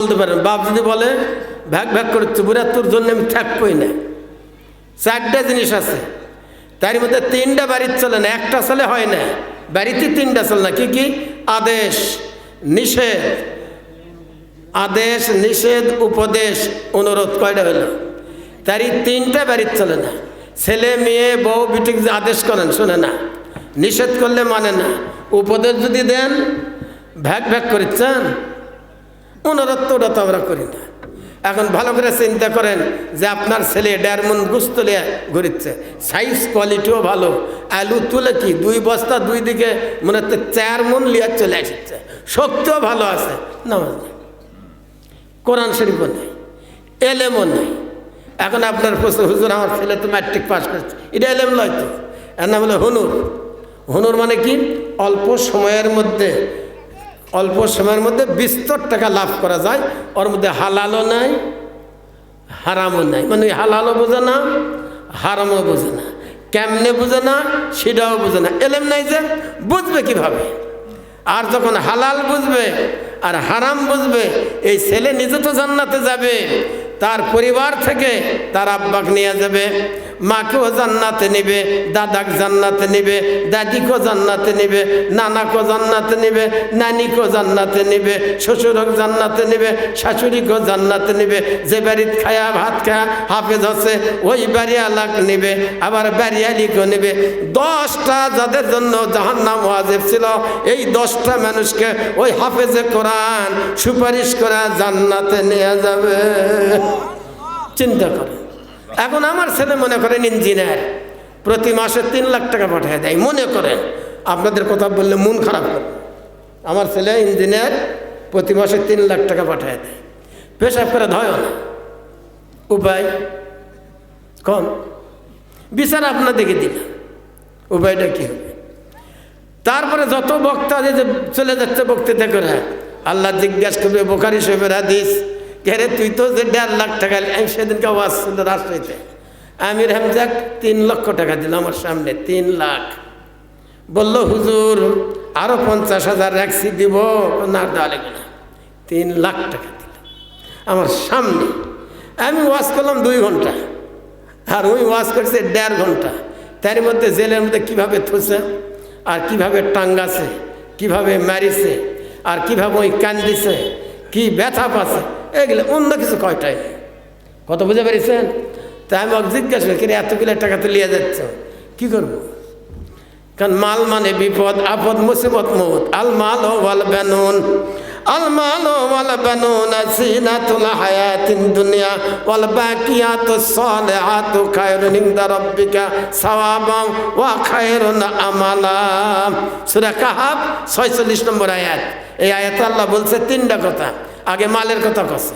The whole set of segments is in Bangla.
বলতে পারেন। বাপ যদি বলে ভাগ ভাগ করছে বুড়া তোর জন্য আমি থাকবই না, চারটা জিনিস আছে তার মধ্যে তিনটা বাড়ির চলে না, একটা চলে হয় না, বাড়িতে তিনটা চলে না। কি কি? আদেশ নিষেধ, আদেশ নিষেধ উপদেশ অনুরোধ, কয়টা হলো? তারই তিনটা বাড়ির চলে না। ছেলে মেয়ে বউ বিটিক যে আদেশ করেন শোনে না, নিষেধ করলে মানে না, উপদেশ যদি দেন ভাগ ভাগ করেছেন, অনুরোধ তো ওটা তো আমরা করি না। এখন ভালো করে চিন্তা করেন যে আপনার ছেলে 1.5 মণ গোস্ত লিয়ে ঘুরিচ্ছে, সাইজ কোয়ালিটিও ভালো, আলু তুলে কি 2 বস্তা 2 দিকে মনে হচ্ছে 4 মণ লিয়ে চলে আসছে, শক্তিও ভালো আছে, নামাজ নেই, কোরআন শরীফও নেই, এলেমও নেই। এখন আপনার প্রশ্ন, হুজুর আমার ছেলে তো ম্যাট্রিক পাস করছে, এটা এলেম নয় তো, এর নাম হলো হুনুর। হুনুর মানে কি? অল্প সময়ের মধ্যে বিস্তর টাকা লাভ করা যায়, ওর মধ্যে হালালও নাই হারামও নাই, মানে হালালও বোঝে না হারামও বোঝে না, কেমনে বোঝে না সেটাও বোঝে না, এলেম নাই যে বুঝবে কিভাবে? আর যখন হালাল বুঝবে আর হারাম বুঝবে, এই ছেলে নিজে তো জান্নাতে যাবে, তার পরিবার থেকে তার আব্বাকে নিয়ে যাবে, মাকেও জান্নাতে নেবে, দাদাকে জান্নাতে নেবে, দাদিকেও জান্নাতে নেবে, নানাকেও জান্নাতে নেবে, নানিকেও জান্নাতে নেবে, শ্বশুরকে জান্নাতে নেবে, শাশুড়িকেও জান্নাতে নেবে। যে বাড়িতে খায়া ভাত খায়া হাফেজ আছে ওই বাড়িওয়ালাক নেবে, আবার বাড়িয়ালিকেও নেবে। 10টা যাদের জন্য জাহান্নাম ওয়াজিব ছিল, এই 10টা মানুষকে ওই হাফেজে কোরআন সুপারিশ করা জান্নাতে নিয়ে যাবে। চিন্তা করেন। এখন আমার ছেলে মনে করেন ইঞ্জিনিয়ার, প্রতি মাসে 3 লাখ টাকা পাঠিয়ে দেয়, মনে করেন, আপনাদের কথা বললে মন খারাপ করে। আমার ছেলে ইঞ্জিনিয়ার, প্রতি মাসে 3 লাখ টাকা পাঠিয়ে দেয়, পেশাব করে ধয় না, উপায় কম, বিচার আপনার দেখে দিলাম, উপায়টা কী হবে? তারপরে যত বক্তা যে চলে যাচ্ছে বক্তৃতা করে, আল্লাহ জিজ্ঞাসা করবে বুখারী শরীফের হাদিস, কে রে তুই তো যে 1.5 লাখ টাকা, আমি সেদিনকে ওয়াজ ছিল রাজশাহীতে, আমির হামজাক 3 লক্ষ টাকা দিল আমার সামনে, 3 লাখ। বলল হুজুর আরো 50,000 রাখছি দিব, না দেওয়া লাগবে না, 3 লাখ টাকা দিল আমার সামনে। আমি ওয়াজ করলাম 2 ঘন্টা, আর ওই ওয়াজ করছে 1.5 ঘন্টা। তার মধ্যে জেলের মধ্যে কীভাবে থুছে, আর কিভাবে টাঙ্গাছে, কিভাবে মারিছে, আর কিভাবে ওই কান্দিছে, কি ব্যথা পাচ্ছে, এগুলো অন্য কিছু কয়টাই নেই। কত বুঝে পেরেছেন? তাই আমি জিজ্ঞাসা করি এতগুলো টাকা তো লিয়ে যাচ্ছে, কী করবো? কারণ মাল মানে বিপদ আপদ মুসিবত মৌত। আল মাল ওয়াল বানুন, আল মাল ওয়াল বানুন জিনাতুল হায়াতিদ দুনিয়া ওয়াল বাকিয়াতুস সালিহাতু খায়রুন ইনদা রাব্বিকা সাওয়াবান ওয়া খায়রুন আমালা। সূরা কাহাফ 46 নম্বর আয়াত। এই আয়াতে আল্লাহ বলছে 3টা কথা। আগে মালের কথা কছে,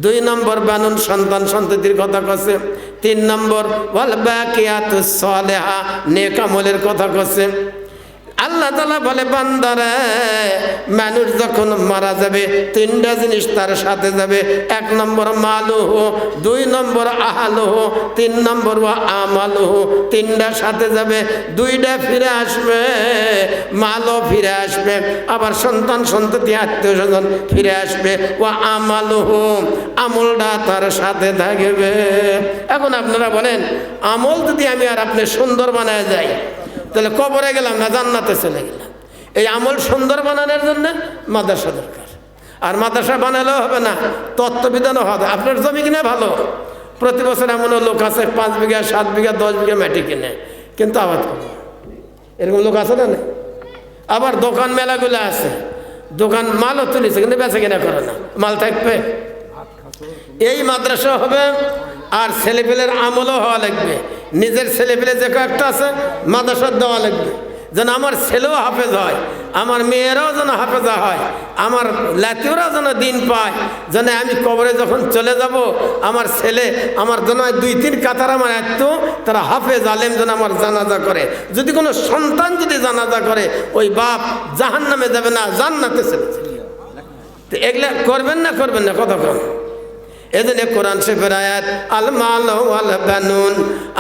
2 নম্বর বানুন সন্তান সন্ততির কথা কছে, 3 নম্বর ওয়াল বাকিয়াতুস সালিহা নেক আমলের কথা কছে। আল্লাহ তাআলা বলে বান্দারে, মানুষ যখন মারা যাবে 3টা জিনিস তার সাথে যাবে। 1 নম্বর মালুহু, 2 নম্বর আহলুহু, 3 নম্বর ওয়া আমালুহু। 3টা সাথে যাবে, 2টা ফিরে আসবে, মালও ফিরে আসবে, আবার সন্তান সন্ততি আত্মীয় স্বজন ফিরে আসবে, ওয়া আমালুহু, আমলটা তার সাথে থাকবে। এখন আপনারা বলেন, আমল যদি আমি আর আপনি সুন্দর বানায় যাই, তাহলে কবরে গেলাম না জান্নাতে চলে গেলাম। এই আমল সুন্দর বানানোর জন্য মাদ্রাসা দরকার, আর মাদ্রাসা বানালেও হবে না, তত্ত্ববিধানও হবে। আপনার জমি কিনে ভালো, প্রতি বছর এমনও লোক আছে 5 বিঘা 7 বিঘা 10 বিঘা মাটি কিনে, কিন্তু আবাদ করে, এরকম লোক আছে না? আবার দোকান মেলাগুলো আছে, দোকান মালও তুলেছে কিন্তু বেচা কিনা করে না, মাল থাকবে। এই মাদ্রাসা হবে, আর ছেলেপেলের আমলও হওয়া লাগবে। নিজের ছেলেপেলে যে কয়েকটা আছে মাদ্রাসা দেওয়া লাগবে, যেন আমার ছেলেও হাফেজ হয়, আমার মেয়েরাও যেন হাফেজা হয়, আমার লাতিওরাও যেন দিন পায়, যেন আমি কবরে যখন চলে যাব আমার ছেলে আমার যেন 2-3 কাতার আমার এত তারা হাফেজ আলেম যেন আমার জানাজা করে। যদি কোনো সন্তান যদি জানাজা করে, ওই বাপ জাহান্নামে যাবে না, জান্নাতে চলে যাবে। তো এগুলা করবেন না কথা কম। এজন্য কোরআন শরীফের আয়াত আল মাল ওয়াল বানুন,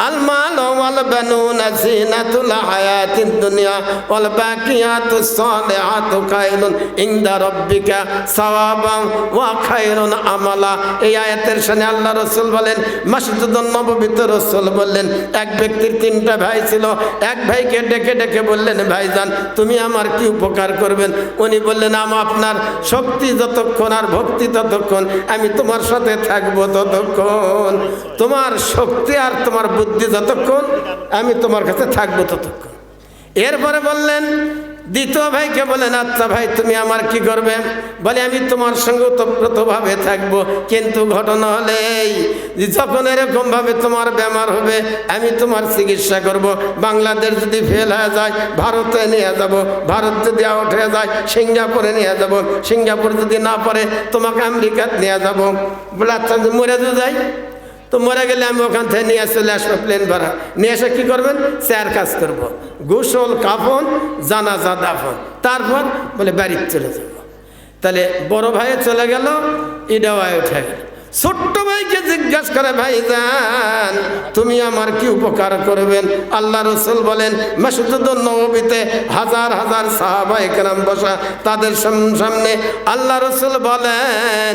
আল মাল ওয়াল বানুন জিনাতুল হায়াতিদ দুনিয়া ওয়াল বাকিয়াতুস সালিহাতু খায়রুন ইনদা রাব্বিকা সাওয়াবান ওয়া খায়রুন আমালা। এই আয়াতের সামনে আল্লাহ রাসূল বলেন, মসজিদুন নববীতে রাসূল বললেন, এক ব্যক্তির তিনটা ভাই ছিল। এক ভাইকে ডেকে ডেকে বললেন, ভাইজান তুমি আমার কি উপকার করবেন? উনি বললেন, আপনার শক্তি যতক্ষণ আর ভক্তি ততক্ষণ, আমি তোমার সাথে থাকবো ততক্ষণ। তোমার শক্তি আর তোমার বুদ্ধি যতক্ষণ, আমি তোমার কাছে থাকবো ততক্ষণ। এরপরে বললেন, দ্বিতীয় ভাইকে বলেন, আচ্ছা ভাই তুমি আমার কি করবে? বলে, আমি তোমার সঙ্গে ওতপ্রোতভাবে থাকবো, কিন্তু ঘটনা হলে এই, যখন এরকমভাবে তোমার বেমার হবে আমি তোমার চিকিৎসা করব। বাংলাদেশ যদি ফেল হয়ে যায় ভারতে নিয়ে যাব, ভারত যদি আউট হয়ে যায় সিঙ্গাপুরে নিয়ে যাব, সিঙ্গাপুর যদি না পারে তোমাকে আমেরিকাতে নিয়ে যাব। বলে, আচ্ছা মরে যাই তো, মরে গেলে আমি ওখান থেকে নিয়ে চলে আসবো প্লেন ভাড়া, নিয়ে এসে কী করবেন? চার কাজ করব, গোসল, কাফন, জানাজা, দাফন, তারপর বলে বাড়িতে চলে যাব। তাহলে বড় ভাই চলে গেল, এটাও উঠে গেল। ছোট্ট ভাইকে জিজ্ঞাসা করে, ভাইজান তুমি আমার কি উপকার করবেন? আল্লাহ রাসূল বলেন, মসজিদুন নববীতে হাজার হাজার সাহাবায়ে কেরাম বসা, তাদের সামনে আল্লাহ রাসূল বলেন,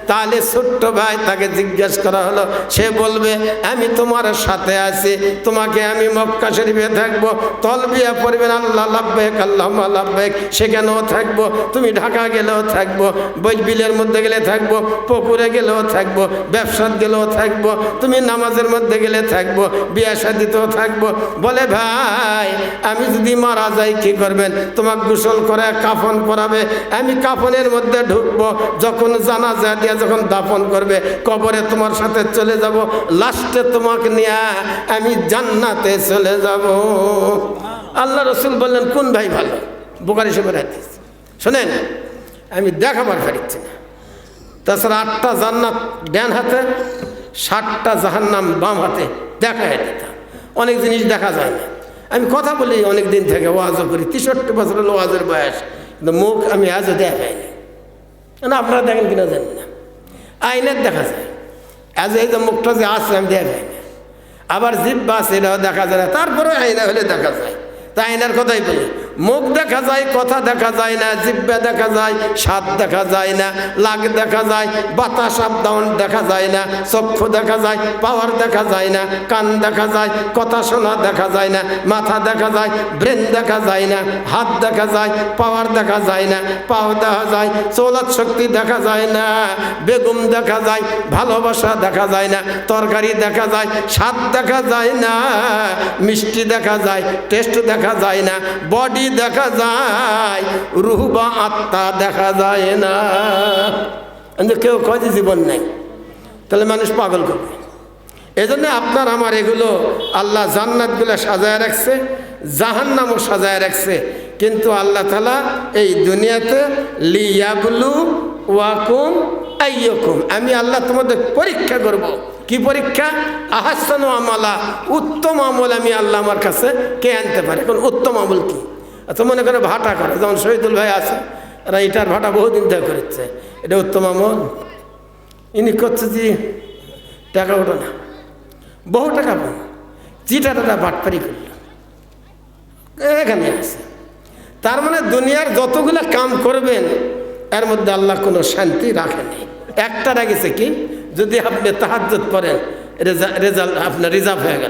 তাহলে ছোট্ট ভাই তাকে জিজ্ঞাসা করা হলো, সে বলবে আমি তোমার সাথে আছি, তোমাকে আমি মক্কা শরীফে থাকবো, তলবিয়া পড়বেন আল্লাহ লাব্বাইক আল্লাহুম্মা লাব্বাইক, সেখানেও থাকবো, তুমি ঢাকা গেলেও থাকবো, বিলের মধ্যে গেলে থাকবো, পুকুরে গেলেও থাকবো, ব্যবসাত গেলেও থাকবো, তুমি নামাজের মধ্যে গেলে থাকবো, বিয়ে শাদীতেও থাকবো। বলে, ভাই আমি যদি মারা যাই কি করবেন? তোমাকে গোসল করে কাফন পরাবে, আমি কাফনের মধ্যে ঢুকবো, যখন জানাজা দিয়ে যখন দাফন করবে কবরে তোমার সাথে চলে যাব, লাস্টে তোমাকে নিয়ে আমি জান্নাতে চলে যাব। আল্লাহ রাসূল বললেন, কোন ভাই ভালো? বুখারী শরীফের হাদিস। শোনেন, আমি দেখাবার পারছি না। তাছাড়া 8টা জান্নাত ডান হাতে, 7টা জাহান্নাম বাম হাতে দেখায় দিতাম। অনেক জিনিস দেখা যায় না। আমি কথা বলি অনেক দিন থেকে, ওয়াজও করি, 63 বছর হলো ওয়াজের বয়স, কিন্তু মুখ আমি আজও দেখাইনি। না আপনারা দেখেন কিনা জানি না, আইনের দেখা যায়। আজ এই যে মুখটা যে আছে আমি দেখাই না, আবার জিহ্বা আছে এটাও দেখা যায় না, তারপরে আইনা হলে দেখা যায়। তা আইনার কথাই বলি, মুখ দেখা যায়, কথা দেখা যায় না, জিহ্বা দেখা যায়, স্বাদ দেখা যায় না, লাগ দেখা যায়, বাতাস আপ ডাউন দেখা যায় না, চক্ষু দেখা যায়, পাওয়ার দেখা যায় না, কান দেখা যায়, কথা শোনা দেখা যায় না, মাথা দেখা যায়, ব্রেন দেখা যায় না, হাত দেখা যায়, পাওয়ার দেখা যায় না, পাও দেখা যায়, চৌলাত শক্তি দেখা যায় না, বেগম দেখা যায়, ভালোবাসা দেখা যায় না, তরকারি দেখা যায়, স্বাদ দেখা যায় না, মিষ্টি দেখা যায়, টেস্ট দেখা যায় না, বডি দেখা যায়, রূহ বা আত্মা দেখা যায় না। কেউ কয় যে জীবন নাই, তাহলে মানুষ পাগল করবে। এজন্য আপনার আমার এগুলো আল্লাহ জান্নাতগুলো সাজায় রাখছে, জাহান্নামও সাজায় রাখছে, কিন্তু আল্লাহ তাআলা এই দুনিয়াতে লিয়াবলু ওয়াকুম আইয়ুকুম, আমি আল্লাহ তোমাদের পরীক্ষা করব। কি পরীক্ষা? আহসানু আমালা, উত্তম আমল আমি আল্লাহ আমার কাছে কে আনতে পারে। এখন উত্তম আমল কি? আচ্ছা মনে করে ভাটা করে, যেমন শহীদুল ভাই আছে, এরা ইটার ভাটা বহুদিন ধরে করেছে, এটা উত্তম আমল? ইনি করছে যে টাকা ওঠো না, বহু টাকা পাবো, চিটাটা বাটপারি করল, এখানে আছে। তার মানে দুনিয়ার যতগুলো কাম করবেন এর মধ্যে আল্লাহ কোনো শান্তি রাখেনি। একটা রাখেছে কি, যদি আপনি তাহাজ্জুদ পড়েন রেজাল্ট আপনার রিজার্ভ হয়ে গেল।